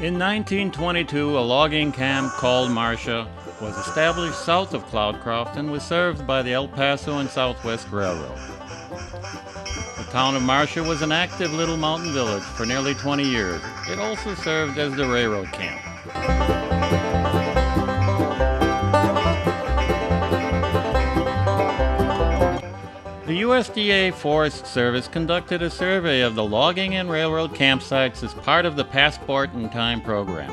In 1922, a logging camp called Marcia was established south of Cloudcroft and was served by the El Paso and Southwest Railroad. The town of Marcia was an active little mountain village for nearly 20 years. It also served as the railroad camp. The USDA Forest Service conducted a survey of the logging and railroad campsites as part of the Passport in Time program.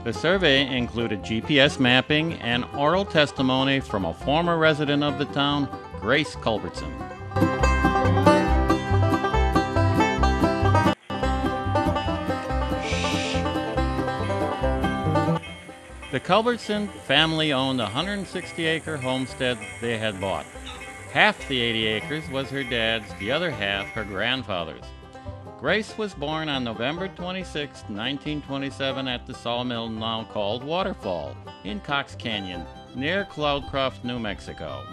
The survey included GPS mapping and oral testimony from a former resident of the town, Grace Culbertson. The Culbertson family owned a 160-acre homestead they had bought. Half the 80 acres was her dad's, the other half her grandfather's. Grace was born on November 26, 1927 at the sawmill now called Waterfall in Cox Canyon, near Cloudcroft, New Mexico.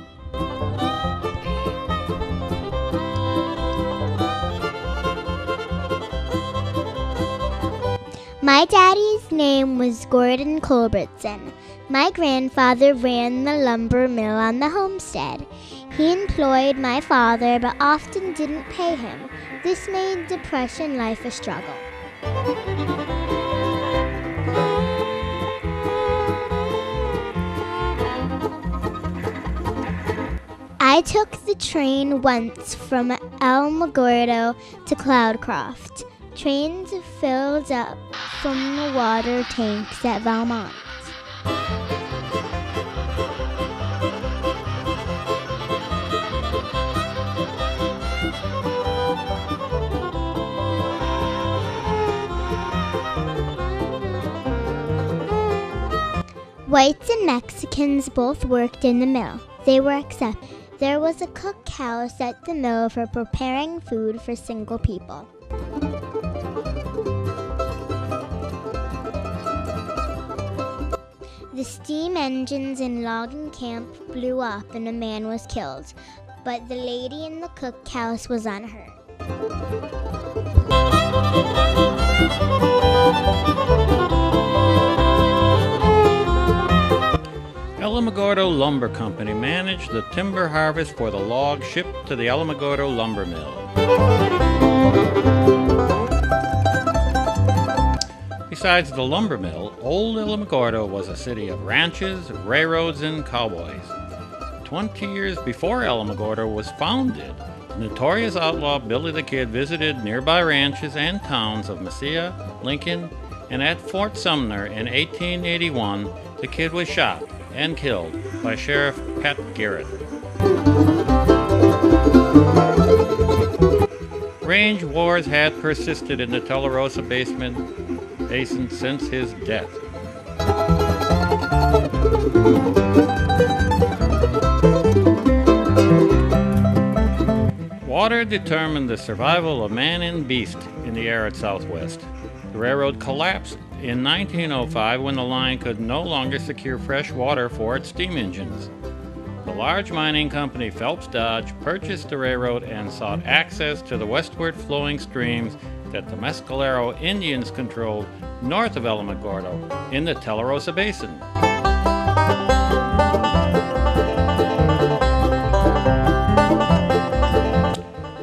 My daddy's name was Gordon Culbertson. My grandfather ran the lumber mill on the homestead. He employed my father but often didn't pay him. This made Depression life a struggle. I took the train once from Alamogordo to Cloudcroft. Trains filled up from the water tanks at Valmont. Whites and Mexicans both worked in the mill. They were accepted. There was a cookhouse at the mill for preparing food for single people. The steam engines in logging camp blew up and a man was killed, but the lady in the cookhouse was unhurt. Alamogordo Lumber Company managed the timber harvest for the logs shipped to the Alamogordo Lumber Mill. Besides the lumber mill, Old Alamogordo was a city of ranches, railroads, and cowboys. 20 years before Alamogordo was founded, notorious outlaw Billy the Kid visited nearby ranches and towns of Mesilla, Lincoln, and at Fort Sumner in 1881, the Kid was shot and killed by Sheriff Pat Garrett. Range wars had persisted in the Tularosa Basin since his death. Water determined the survival of man and beast in the arid Southwest. The railroad collapsed in 1905 when the line could no longer secure fresh water for its steam engines. The large mining company Phelps Dodge purchased the railroad and sought access to the westward flowing streams that the Mescalero Indians controlled north of Alamogordo in the Tularosa Basin.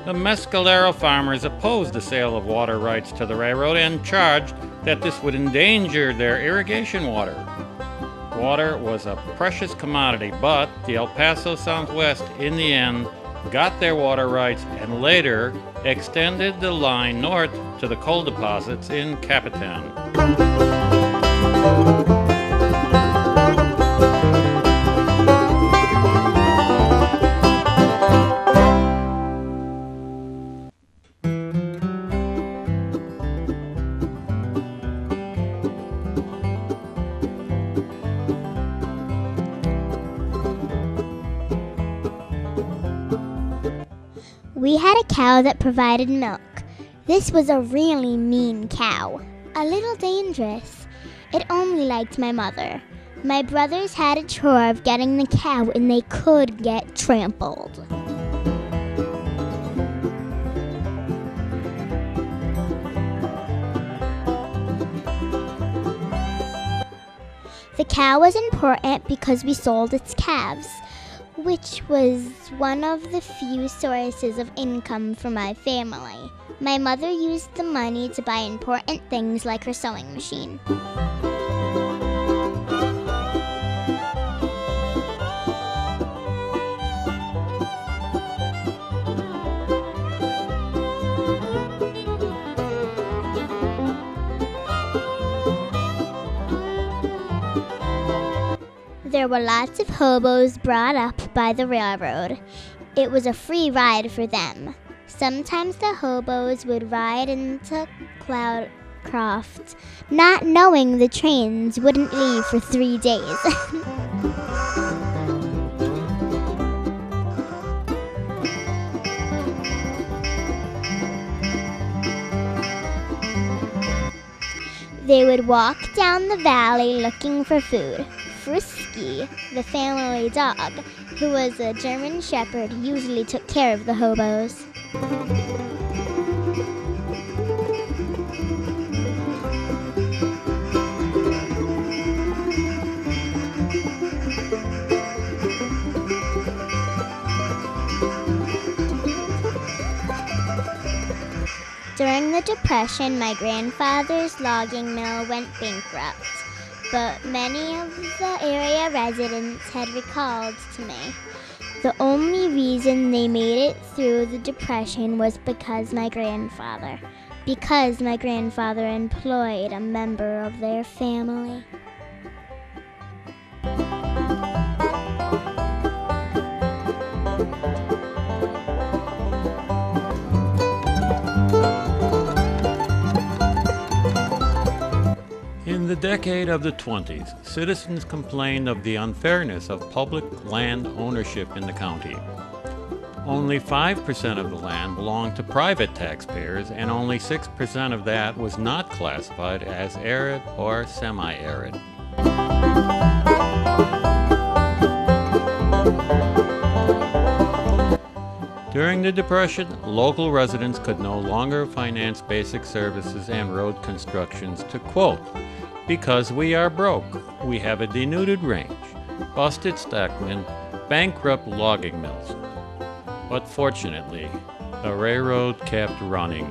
The Mescalero farmers opposed the sale of water rights to the railroad and charged that this would endanger their irrigation water. Water was a precious commodity, but the El Paso Southwest, in the end, got their water rights and later extended the line north to the coal deposits in Capitan. We had a cow that provided milk. This was a really mean cow. A little dangerous. It only liked my mother. My brothers had a chore of getting the cow and they could get trampled. The cow was important because we sold its calves, which was one of the few sources of income for my family. My mother used the money to buy important things like her sewing machine. There were lots of hobos brought up by the railroad. It was a free ride for them. Sometimes the hobos would ride into Cloudcroft, not knowing the trains wouldn't leave for 3 days. They would walk down the valley looking for food. Frisky, the family dog, who was a German shepherd, usually took care of the hobos. During the Depression, my grandfather's logging mill went bankrupt, but many of the area residents had recalled to me. The only reason they made it through the Depression was because my grandfather employed a member of their family. In the decade of the 20s, citizens complained of the unfairness of public land ownership in the county. Only 5% of the land belonged to private taxpayers, and only 6% of that was not classified as arid or semi-arid. During the Depression, local residents could no longer finance basic services and road constructions to, quote, "Because we are broke, we have a denuded range, busted stockmen, bankrupt logging mills." But fortunately, the railroad kept running.